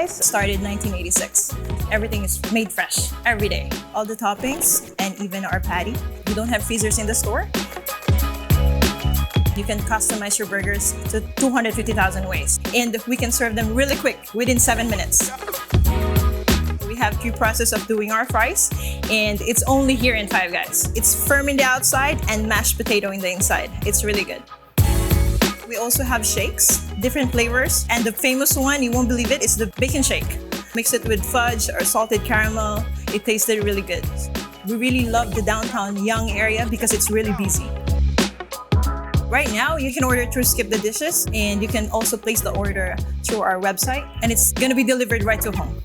guys, started 1986. Everything is made fresh every day. All the toppings and even our patty. We don't have freezers in the store. You can customize your burgers to 250,000 ways. And we can serve them really quick, within 7 minutes. We have 3 processes of doing our fries, and it's only here in Five Guys. It's firm in the outside and mashed potato in the inside. It's really good. We also have shakes, different flavors, and the famous one, you won't believe it, is the bacon shake. Mix it with fudge or salted caramel. It tasted really good. We really love the downtown Yonge area because it's really busy. Right now, you can order through Skip the Dishes, and you can also place the order through our website, and it's gonna be delivered right to home.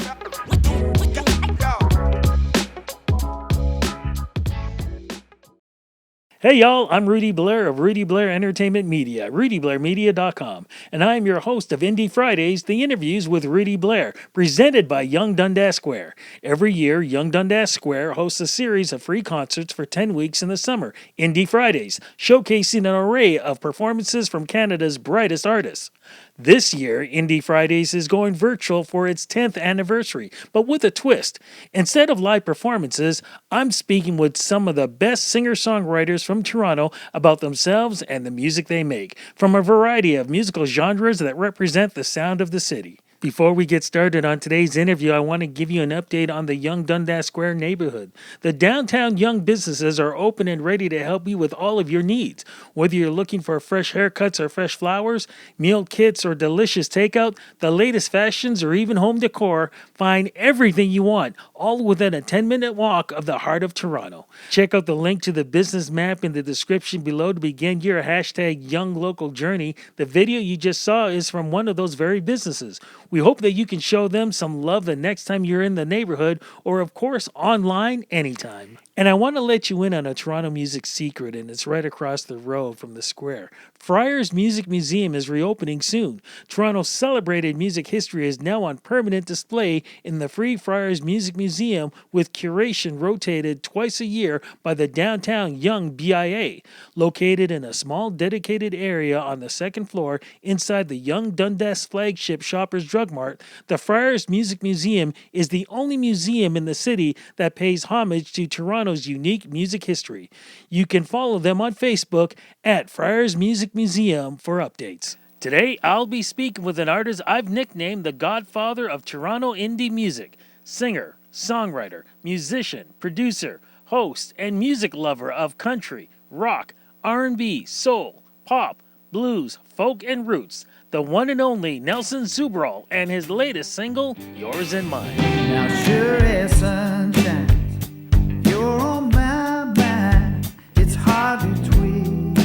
Hey y'all, I'm Rudy Blair of Rudy Blair Entertainment Media, rudyblairmedia.com, and I'm your host of Indie Fridays, the interviews with Rudy Blair, presented by Yonge-Dundas Square. Every year, Yonge-Dundas Square hosts a series of free concerts for 10 weeks in the summer, Indie Fridays, showcasing an array of performances from Canada's brightest artists. This year, Indie Fridays is going virtual for its 10th anniversary, but with a twist. Instead of live performances, I'm speaking with some of the best singer-songwriters from Toronto about themselves and the music they make, from a variety of musical genres that represent the sound of the city. Before we get started on today's interview, I want to give you an update on the Yonge-Dundas Square neighborhood. The downtown Yonge businesses are open and ready to help you with all of your needs. Whether you're looking for fresh haircuts or fresh flowers, meal kits or delicious takeout, the latest fashions or even home decor, find everything you want, all within a 10-minute walk of the heart of Toronto. Check out the link to the business map in the description below to begin your hashtag Yonge Local journey. The video you just saw is from one of those very businesses. We hope that you can show them some love the next time you're in the neighborhood or, of course, online anytime. And I want to let you in on a Toronto music secret, and it's right across the road from the square. FRIAR'S Music Museum is reopening soon. Toronto's celebrated music history is now on permanent display in the free FRIAR'S Music Museum, with curation rotated twice a year by the downtown Yonge BIA. Located in a small dedicated area on the second floor inside the Yonge-Dundas flagship Shoppers Drug Mart, the FRIAR'S Music Museum is the only museum in the city that pays homage to Toronto's unique music history. You can follow them on Facebook at FRIAR'S Music Museum for updates. Today, I'll be speaking with an artist I've nicknamed the godfather of Toronto indie music. Singer, songwriter, musician, producer, host, and music lover of country, rock, R&B, soul, pop, blues, folk, and roots. The one and only Nelson Sobral and his latest single, Yours and Mine. Now sure as sunshine, you're on my mind. It's hard to tweet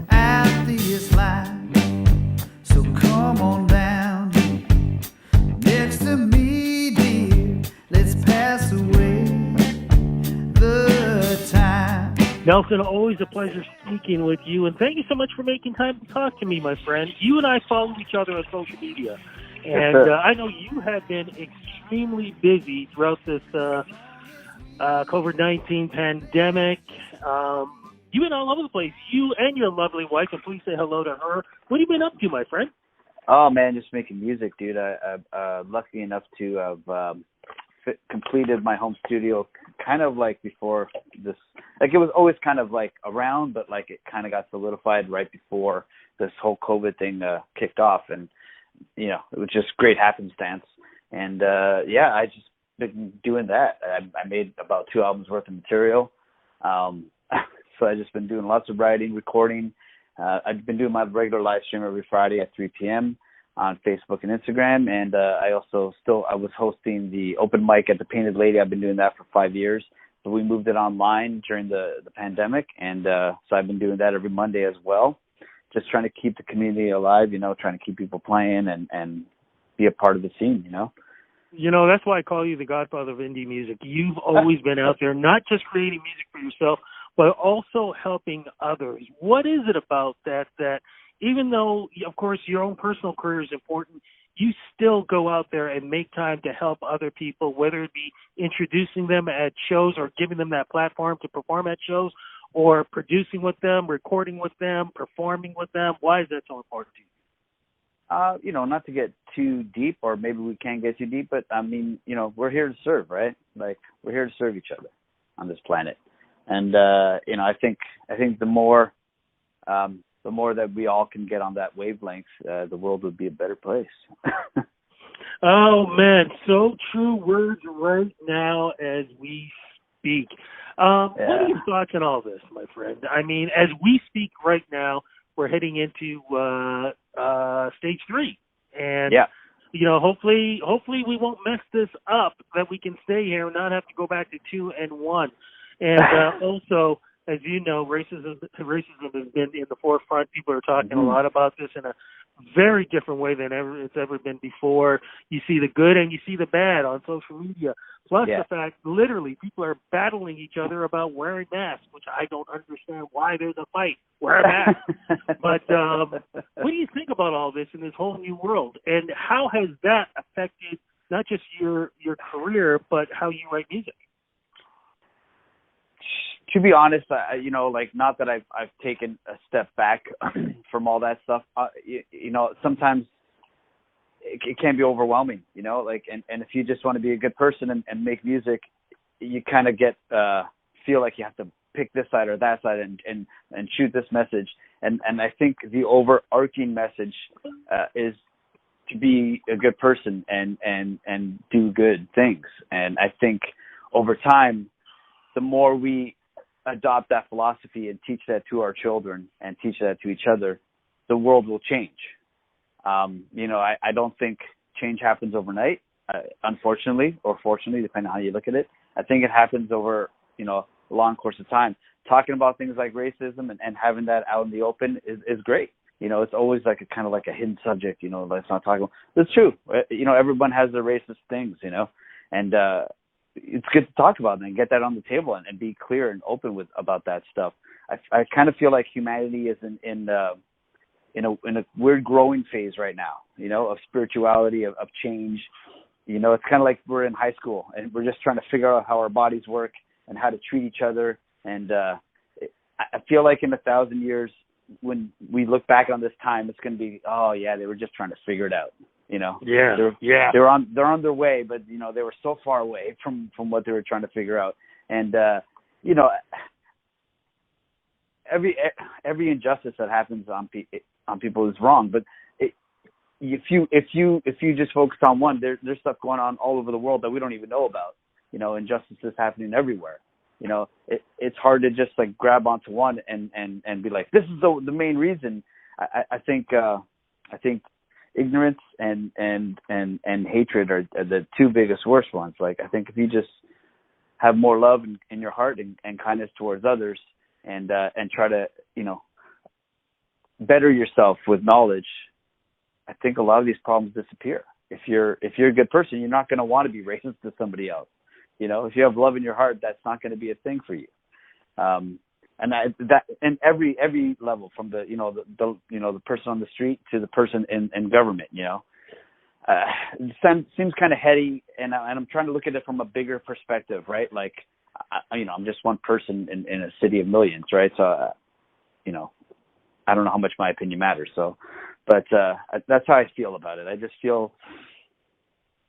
at this line. So come on down next to me, dear. Let's pass away the time. Nelson, always a pleasure speaking with you, and thank you so much for making time to talk to me, my friend. You and I follow each other on social media, and I know you have been extremely busy throughout this COVID-19 pandemic. You've been all over the place. You and your lovely wife, and please say hello to her. What have you been up to, my friend? Oh, man, just making music, dude. I'm lucky enough to have completed my home studio kind of like before this. Like, it was always kind of like around, but like it kind of got solidified right before this whole COVID thing kicked off. And, you know, it was just great happenstance. And, yeah, I just been doing that. I made about 2 albums worth of material. So I just been doing lots of writing, recording. I've been doing my regular live stream every Friday at 3 p.m. on Facebook and Instagram. And I was hosting the open mic at the Painted Lady. I've been doing that for 5 years. But we moved it online during the pandemic. And so I've been doing that every Monday as well. Just trying to keep the community alive, you know, trying to keep people playing and be a part of the scene, you know. You know, that's why I call you the godfather of indie music. You've always been out there, not just creating music for yourself, but also helping others. What is it about that even though, of course, your own personal career is important, you still go out there and make time to help other people, whether it be introducing them at shows or giving them that platform to perform at shows, or producing with them, recording with them, performing with them? Why is that so important to you? Not to get too deep, or maybe we can't get too deep, but I mean, we're here to serve, right? Like, we're here to serve each other on this planet. And, I think the more that we all can get on that wavelength, the world would be a better place. Oh, man, so true words right now as we speak. What are your thoughts on all this, my friend? I mean, as we speak right now, we're heading into stage 3. And, hopefully we won't mess this up, that we can stay here and not have to go back to 2 and 1. And also, as you know, racism has been in the forefront. People are talking a lot about this in a very different way than it's ever been before. You see the good and you see the bad on social media. Plus the fact, literally, people are battling each other about wearing masks, which I don't understand why there's a fight. Wear a mask. But what do you think about all this in this whole new world? And how has that affected not just your career, but how you write music? To be honest, not that I've taken a step back from all that stuff. Sometimes it can be overwhelming. And if you just want to be a good person and make music, you kind of feel like you have to pick this side or that side and shoot this message. And I think the overarching message is to be a good person and do good things. And I think over time, the more we adopt that philosophy and teach that to our children and teach that to each other, the world will change. I don't think change happens overnight, unfortunately, or fortunately, depending on how you look at it. I think it happens over, a long course of time. Talking about things like racism and having that out in the open is great. It's always like a hidden subject, let's not talk about. It's true. Everyone has their racist things, and it's good to talk about them and get that on the table and be clear and open about that stuff. I kind of feel like humanity is in a weird growing phase right now, of spirituality, of change. It's kind of like we're in high school and we're just trying to figure out how our bodies work and how to treat each other. And I feel like in 1,000 years, when we look back on this time, it's going to be, oh yeah, they were just trying to figure it out. They're on their way, but they were so far away from what they were trying to figure out. And every injustice that happens on people is wrong. But if you just focus on one, there's stuff going on all over the world that we don't even know about. Injustices happening everywhere. It's hard to just like grab onto one and be like, this is the main reason. I think ignorance and hatred are the two biggest worst ones. Like, I think if you just have more love in your heart and kindness towards others and try to, better yourself with knowledge, I think a lot of these problems disappear. If you're a good person, you're not going to want to be racist to somebody else. If you have love in your heart, that's not going to be a thing for you. And that in every level, from the person on the street to the person in government, it seems kind of heady, and I'm trying to look at it from a bigger perspective, right? Like, I'm just one person in a city of millions, right? So, I don't know how much my opinion matters. So, but that's how I feel about it. I just feel,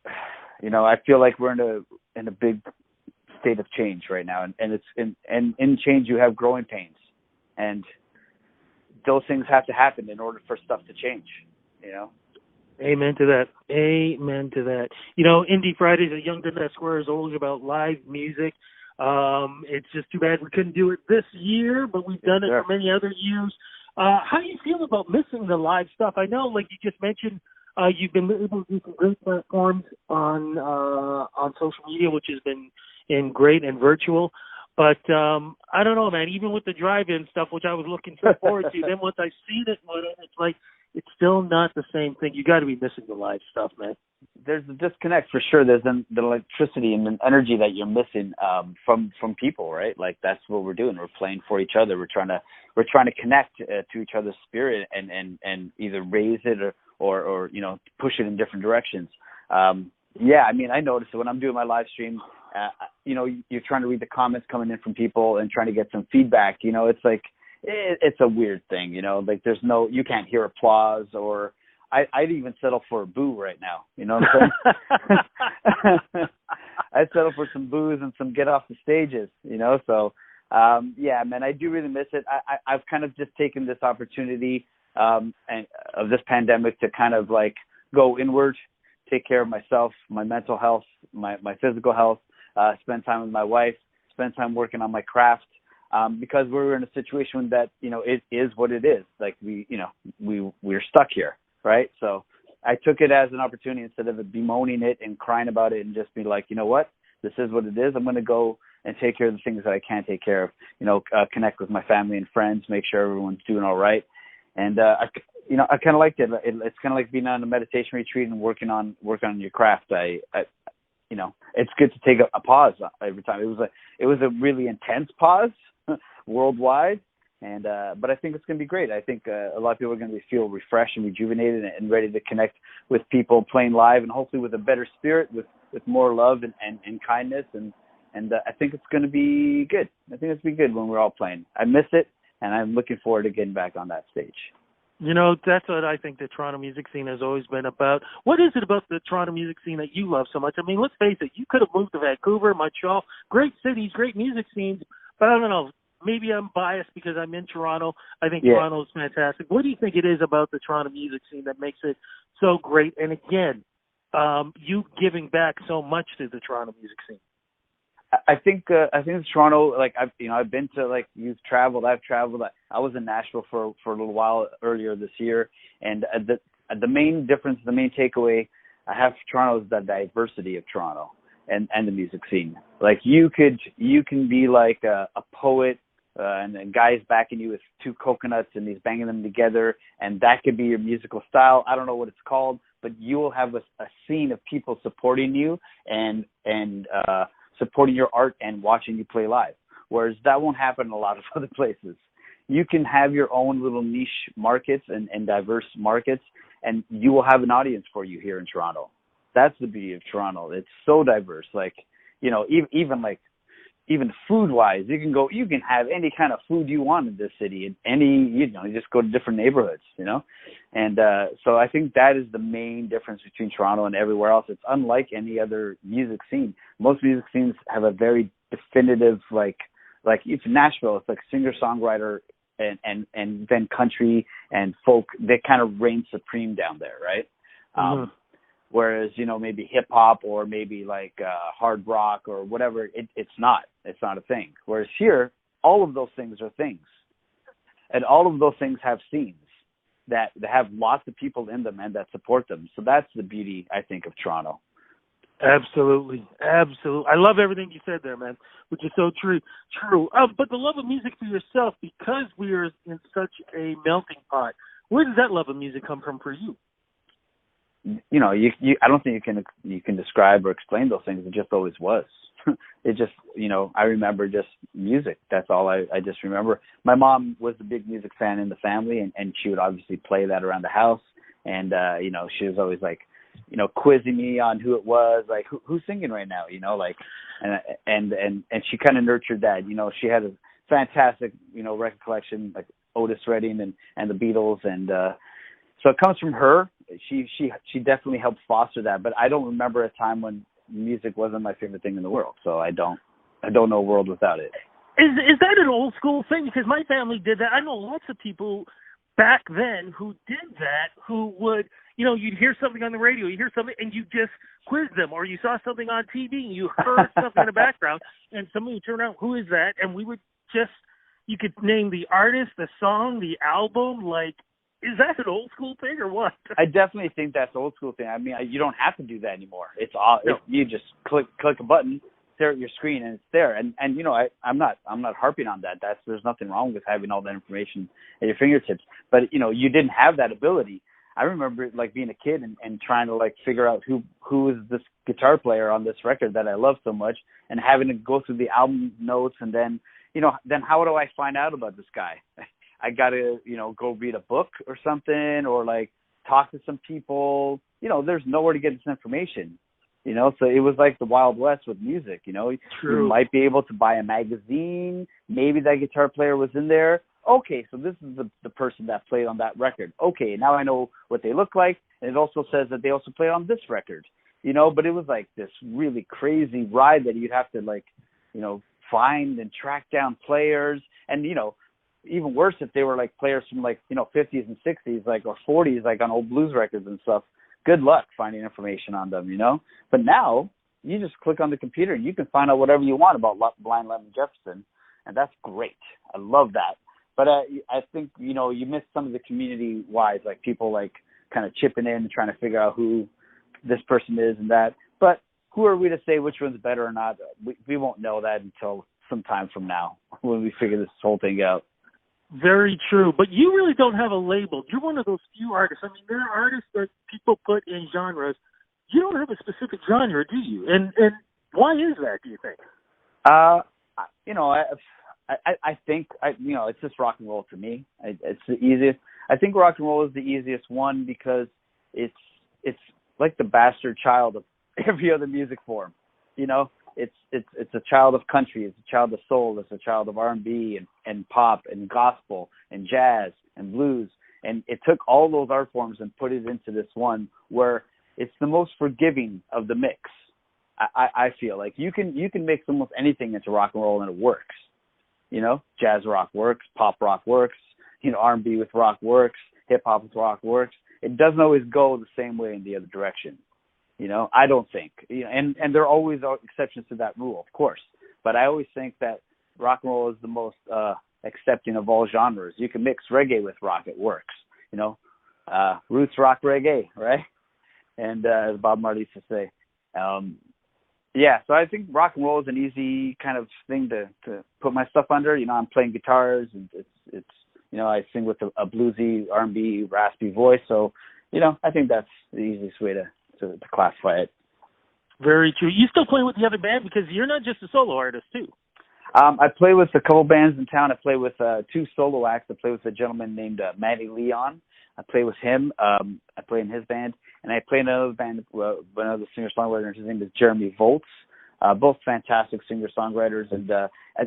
I feel like we're in a big state of change right now, and it's in change you have growing pains, and those things have to happen in order for stuff to change. Amen to that. Amen to that. Indie Fridays at Yonge-Dundas Square is always about live music. It's just too bad we couldn't do it this year, but we've done it for many other years. How do you feel about missing the live stuff? I know, like you just mentioned, you've been able to do some great platforms on social media, which has been great and virtual. But I don't know, man, even with the drive-in stuff, which I was looking forward to, then once I seen it, it's like, it's still not the same thing. You got to be missing the live stuff, man. There's a disconnect for sure. There's the electricity and the energy that you're missing from people, right? Like, that's what we're doing. We're playing for each other. We're trying to connect to each other's spirit and either raise it or push it in different directions. I mean, I notice it when I'm doing my live stream. You're trying to read the comments coming in from people and trying to get some feedback. It's like, it's a weird thing, like you can't hear applause or I'd even settle for a boo right now. You know what I'm saying? I'd settle for some boos and some get off the stages, you know? So, yeah, man, I do really miss it. I've kind of just taken this opportunity and of this pandemic to kind of like go inward, take care of myself, my mental health, my physical health, spend time with my wife, spend time working on my craft, because we're in a situation that, you know, it is what it is. Like we're stuck here, right? So I took it as an opportunity instead of bemoaning it and crying about it, and just be like, you know what, this is what it is. I'm going to go and take care of the things that I can't take care of, you know, connect with my family and friends, make sure everyone's doing all right. And, I kind of liked it. It's kind of like being on a meditation retreat and working on your craft. It's good to take a pause every time. It was a really intense pause worldwide. And, but I think it's going to be great. I think a lot of people are going to feel refreshed and rejuvenated and ready to connect with people playing live, and hopefully with a better spirit, with more love and kindness. And I think it's going to be good. I think it's going to be good when we're all playing. I miss it, and I'm looking forward to getting back on that stage. You know, that's what I think the Toronto music scene has always been about. What is it about the Toronto music scene that you love so much? I mean, let's face it, you could have moved to Vancouver, Montreal, great cities, great music scenes, but I don't know, maybe I'm biased because I'm in Toronto. I think Toronto is fantastic. What do you think it is about the Toronto music scene that makes it so great? And again, you giving back so much to the Toronto music scene. I think Toronto, like I've been to, like, I've traveled. I was in Nashville for a little while earlier this year, and the main difference, the main takeaway I have for Toronto is the diversity of Toronto and the music scene. Like you can be like a poet, and a guy's backing you with two coconuts and he's banging them together, and that could be your musical style. I don't know what it's called, but you will have a scene of people supporting you and supporting your art and watching you play live, whereas that won't happen in a lot of other places. You can have your own little niche markets and diverse markets, and you will have an audience for you here in Toronto. That's the beauty of Toronto. It's so diverse. Like, you know, even food-wise, you can have any kind of food you want in this city, and you just go to different neighborhoods, you know? And so I think that is the main difference between Toronto and everywhere else. It's unlike any other music scene. Most music scenes have a very definitive, like it's Nashville, it's like singer-songwriter and then country and folk, they kind of reign supreme down there, right? Whereas, you know, maybe hip hop or maybe like hard rock or whatever, it's not a thing. Whereas here, all of those things are things, and all of those things have scenes that have lots of people in them and that support them. So that's the beauty, I think, of Toronto. Absolutely. I love everything you said there, man, which is so true. But the love of music for yourself, because we are in such a melting pot, where does that love of music come from for you? You know, I don't think you can describe or explain those things. It just always was. It just, you know, I remember just music. That's all I just remember. My mom was a big music fan in the family, and she would obviously play that around the house. And, you know, she was always like, you know, quizzing me on who it was, like who's singing right now, you know, like, and she kind of nurtured that. You know, she had a fantastic, you know, record collection, like Otis Redding and the Beatles, and so it comes from her. She definitely helped foster that, but I don't remember a time when music wasn't my favorite thing in the world. So I don't know a world without it. Is that an old school thing? Because my family did that. I know lots of people back then who did that, who would, you know, you'd hear something on the radio, you hear something, and you just quiz them, or you saw something on TV, and you heard something in the background, and somebody would turn around, who is that? And we would just, you could name the artist, the song, the album, like, is that an old school thing or what? I definitely think that's an old school thing. I mean, you don't have to do that anymore. It's all you just click a button, stare at your screen, and it's there. And you know, I'm not harping on that. There's nothing wrong with having all that information at your fingertips. But you know, you didn't have that ability. I remember like being a kid and trying to like figure out who is this guitar player on this record that I love so much, and having to go through the album notes, and then how do I find out about this guy? I got to, you know, go read a book or something, or like talk to some people. You know, there's nowhere to get this information, you know, so it was like the Wild West with music, you know. True. You might be able to buy a magazine. Maybe that guitar player was in there. okay, so this is the person that played on that record. Okay, now I know what they look like, and it also says that they also played on this record, you know. But it was like this really crazy ride that you'd have to, like, you know, find and track down players, and, you know, even worse if they were like players from, like, you know, 50s and 60s, like, or 40s, like on old blues records and stuff. Good luck finding information on them, you know. But now you just click on the computer and you can find out whatever you want about Blind Lemon Jefferson, and that's great. I love that. But I think, you know, you miss some of the community-wise, like people like kind of chipping in and trying to figure out who this person is and that. But who are we to say which one's better or not? We won't know that until some time from now when we figure this whole thing out. Very true. But you really don't have a label. You're one of those few artists. I mean, there are artists that people put in genres. You don't have a specific genre, do you? And why is that, do you think? You know, I think, you know, it's just rock and roll to me. It's the easiest. I think rock and roll is the easiest one because it's like the bastard child of every other music form. You know, it's a child of country, it's a child of soul, it's a child of R&B and pop and gospel and jazz and blues. And it took all those art forms and put it into this one where it's the most forgiving of the mix. I feel like you can mix almost anything into rock and roll and it works. You know, jazz rock works, pop rock works, you know, R&B with rock works, hip hop with rock works. It doesn't always go the same way in the other direction. You know, I don't think, you know, and there are always exceptions to that rule, of course. But I always think that rock and roll is the most accepting of all genres. You can mix reggae with rock, it works. You know, roots rock reggae, right? And as Bob Marley used to say, yeah. So I think rock and roll is an easy kind of thing to put my stuff under. You know, I'm playing guitars, and it's you know, I sing with a bluesy R&B raspy voice. So, you know, I think that's the easiest way to classify it. Very true. You still play with the other band because you're not just a solo artist too. I play with a couple bands in town. I play with two solo acts. I play with a gentleman named Manny Leon. I play with him. I play in his band, and I play in another band with another singer-songwriter. His name is Jeremy Volts. Both fantastic singer-songwriters, and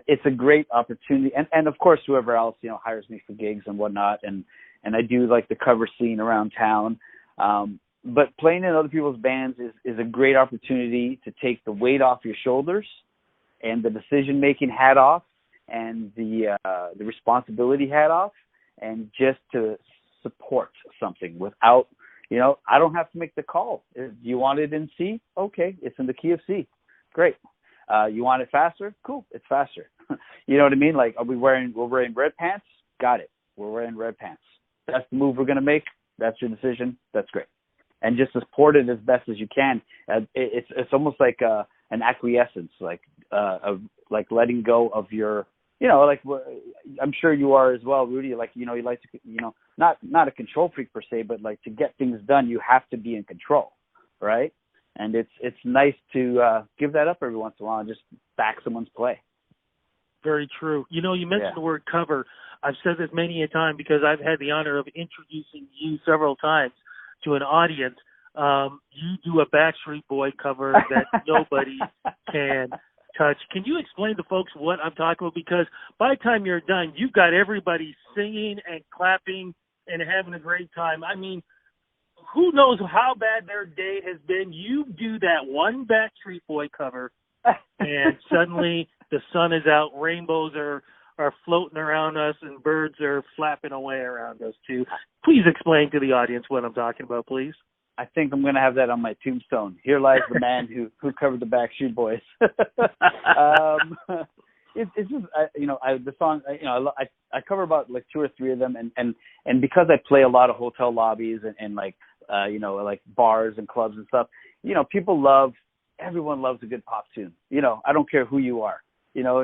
it's a great opportunity. And of course, whoever else, you know, hires me for gigs and whatnot, and I do like the cover scene around town. But playing in other people's bands is a great opportunity to take the weight off your shoulders and the decision-making hat off and the responsibility hat off, and just to support something without, you know, I don't have to make the call. Do you want it in C? Okay, it's in the key of C. Great. You want it faster? Cool, it's faster. You know what I mean? Like, we're wearing red pants? Got it. We're wearing red pants. That's the move we're going to make. That's your decision. That's great. And just support it as best as you can. It's almost like an acquiescence, like letting go of your, you know, like I'm sure you are as well, Rudy. Like, you know, you like to, you know, not a control freak per se, but like to get things done, you have to be in control, right? And it's nice to give that up every once in a while and just back someone's play. Very true. You know, you mentioned the word cover. I've said this many a time because I've had the honor of introducing you several times to an audience. You do a Backstreet Boy cover that nobody can touch. Can you explain to folks what I'm talking about? Because by the time you're done, you've got everybody singing and clapping and having a great time. I mean, who knows how bad their day has been? You do that one Backstreet Boy cover, and suddenly the sun is out, rainbows are floating around us, and birds are flapping away around us too. Please explain to the audience what I'm talking about, please. I think I'm going to have that on my tombstone. Here lies the man who covered the Backstreet Boys. It's just, you know, the song, you know, I cover about like 2 or 3 of them, and because I play a lot of hotel lobbies and like, you know, like bars and clubs and stuff, you know, everyone loves a good pop tune. You know, I don't care who you are. You know,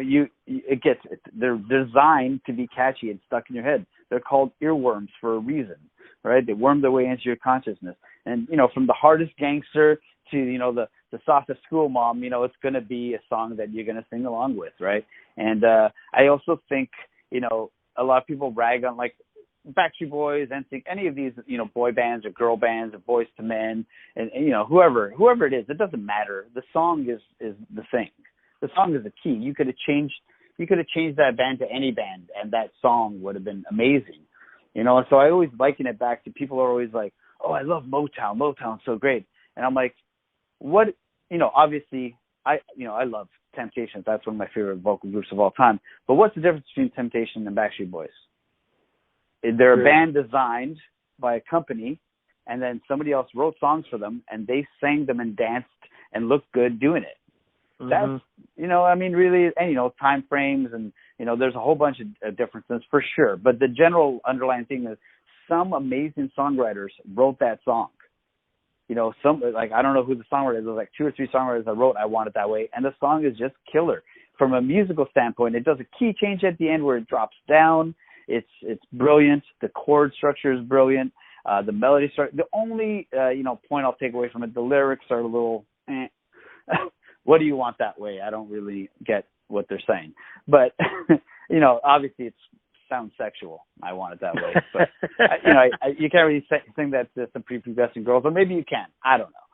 they're designed to be catchy and stuck in your head. They're called earworms for a reason, right? They worm their way into your consciousness. And, you know, from the hardest gangster to, you know, the softest school mom, you know, it's going to be a song that you're going to sing along with, right? And I also think, you know, a lot of people rag on like Backstreet Boys, NSYNC, any of these, you know, boy bands or girl bands or Boys to Men, and you know, whoever it is, it doesn't matter. The song is the thing. The song is the key. You could have changed you could have changed that band to any band, and that song would have been amazing. You know, so I always liken it back to, people are always like, oh, I love Motown. Motown's so great. And I'm like, what, you know, obviously I love Temptations. That's one of my favorite vocal groups of all time. But what's the difference between Temptation and Backstreet Boys? They're a band designed by a company, and then somebody else wrote songs for them, and they sang them and danced and looked good doing it. That's, you know, I mean, really, and, you know, time frames and, you know, there's a whole bunch of differences for sure. But the general underlying thing is some amazing songwriters wrote that song. You know, like, I don't know who the songwriter is. There's like 2 or 3 songwriters that wrote I Want It That Way, and the song is just killer. From a musical standpoint, it does a key change at the end where it drops down. It's brilliant. The chord structure is brilliant. The melody the only, you know, point I'll take away from it, the lyrics are a little, what do you want that way? I don't really get what they're saying. But, you know, obviously it sounds sexual. I want it that way. But, you know, you can't really sing that to some prepubescent girls, or maybe you can. I don't know.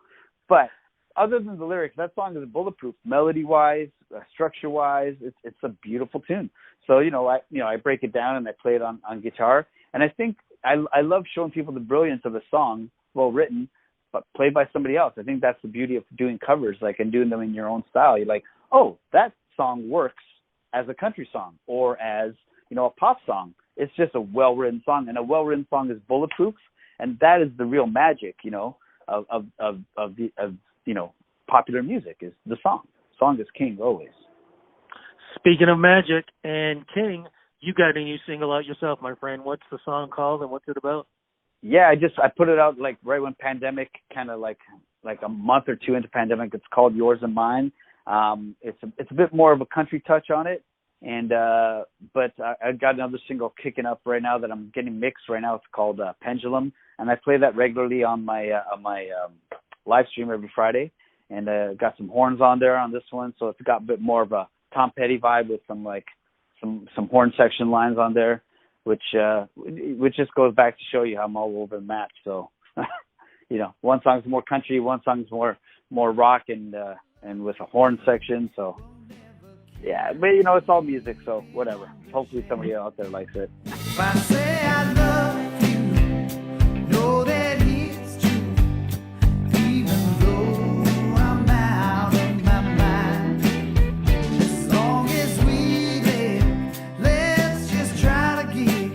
But other than the lyrics, that song is bulletproof, melody-wise, structure-wise. It's a beautiful tune. So, you know, I break it down and I play it on guitar. And I think I love showing people the brilliance of a song, well written, but played by somebody else. I think that's the beauty of doing covers, like, and doing them in your own style. You're like, oh, that song works as a country song or as, you know, a pop song. It's just a well-written song, and a well-written song is bulletproof, and that is the real magic, you know, of you know, popular music is the song. Song is king always. Speaking of magic and king, you got a new single out yourself, my friend. What's the song called and what's it about? Yeah, I put it out like right when pandemic, kind of like a month or 2 into pandemic. It's called Yours and Mine. It's a bit more of a country touch on it, and but I got another single kicking up right now that I'm getting mixed right now. It's called Pendulum, and I play that regularly on my live stream every Friday, and got some horns on there on this one, so it's got a bit more of a Tom Petty vibe with some horn section lines on there. Which just goes back to show you how I'm all over the map. So, you know, one song's more country, one song's more rock and with a horn section. So, yeah, but you know, it's all music. So whatever. Hopefully somebody out there likes it. If I say I love you, know that it's true, even though I'm out of my mind. As long as we live, let's just try to get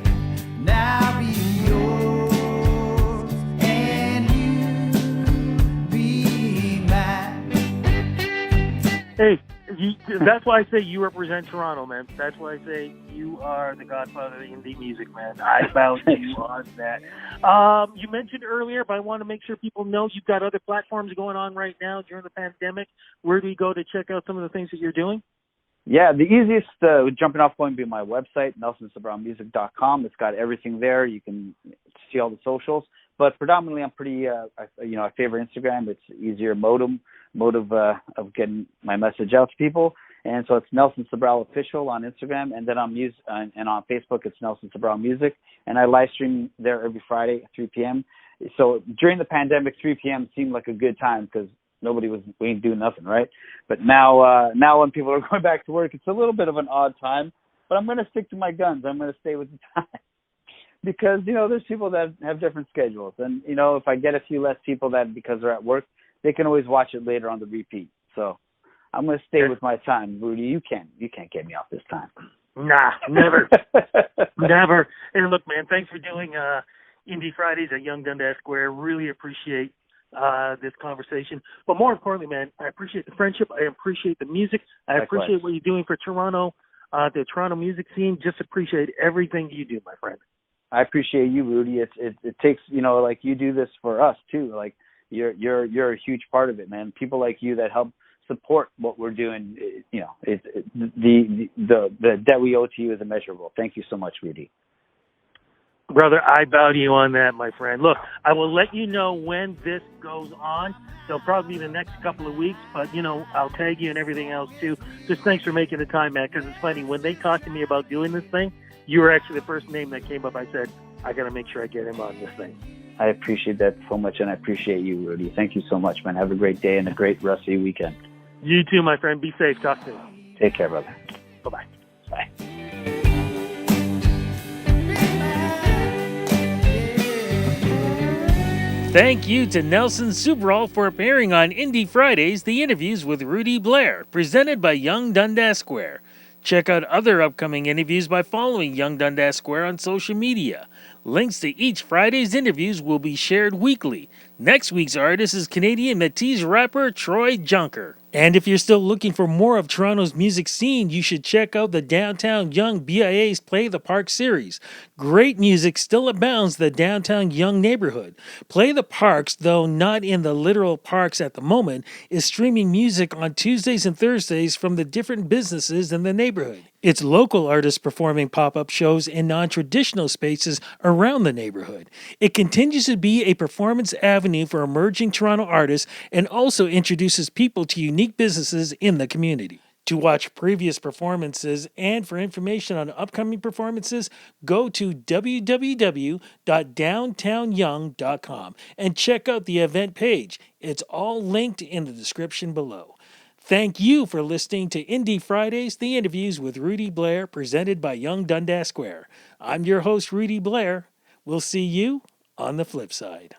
now be yours and you be mine. Hey, that's why I say you represent Toronto, man. That's why I say you are the godfather of the indie music, man. I bow to you on that. You mentioned earlier, but I want to make sure people know you've got other platforms going on right now during the pandemic. Where do we go to check out some of the things that you're doing? Yeah, the easiest jumping off point would be my website, NelsonSobralmusic.com. It's got everything there. You can see all the socials. But predominantly, I'm pretty, I favor Instagram. It's easier mode of getting my message out to people. And so it's Nelson Sobral Official on Instagram, and then on Facebook it's Nelson Sobral Music, and I live stream there every Friday at 3 p.m. So during the pandemic, 3 p.m. seemed like a good time because we ain't doing nothing, right? But now when people are going back to work, it's a little bit of an odd time. But I'm going to stick to my guns. I'm going to stay with the time. Because, you know, there's people that have different schedules. And, you know, if I get a few less people that because they're at work, they can always watch it later on the repeat. So I'm going to stay with my time. Rudy, you can't get me off this time. Nah, never. Never. And look, man, thanks for doing Indie Fridays at Yonge-Dundas Square. Really appreciate this conversation. But more importantly, man, I appreciate the friendship. I appreciate the music. I appreciate what you're doing for Toronto, the Toronto music scene. Just appreciate everything you do, my friend. I appreciate you, Rudy. It takes, you know, like you do this for us too. Like you're a huge part of it, man. People like you that help support what we're doing. You know, the debt we owe to you is immeasurable. Thank you so much, Rudy. Brother, I bow to you on that, my friend. Look, I will let you know when this goes on. It'll probably be the next couple of weeks, but, you know, I'll tag you and everything else too. Just thanks for making the time, man, because it's funny. When they talked to me about doing this thing, you were actually the first name that came up. I said, I got to make sure I get him on this thing. I appreciate that so much, and I appreciate you, Rudy. Thank you so much, man. Have a great day and a great rest of your weekend. You too, my friend. Be safe. Talk soon. Take care, brother. Bye-bye. Thank you to Nelson Sobral for appearing on Indie Fridays, the interviews with Rudy Blair, presented by Yonge-Dundas Square. Check out other upcoming interviews by following Yonge-Dundas Square on social media. Links to each Friday's interviews will be shared weekly. Next week's artist is Canadian Métis rapper Troy Junker. And if you're still looking for more of Toronto's music scene, you should check out the Downtown Yonge BIA's Play the Park series. Great music still abounds the downtown Yonge neighborhood. Play the Parks, though not in the literal parks at the moment, is streaming music on Tuesdays and Thursdays from the different businesses in the neighborhood. It's local artists performing pop-up shows in non-traditional spaces around the neighborhood. It continues to be a performance avenue for emerging Toronto artists and also introduces people to unique businesses in the community. To watch previous performances and for information on upcoming performances, go to www.downtownyonge.com and check out the event page. It's all linked in the description below. Thank you for listening to Indie Fridays, the interviews with Rudy Blair, presented by Yonge-Dundas Square. I'm your host, Rudy Blair. We'll see you on the flip side.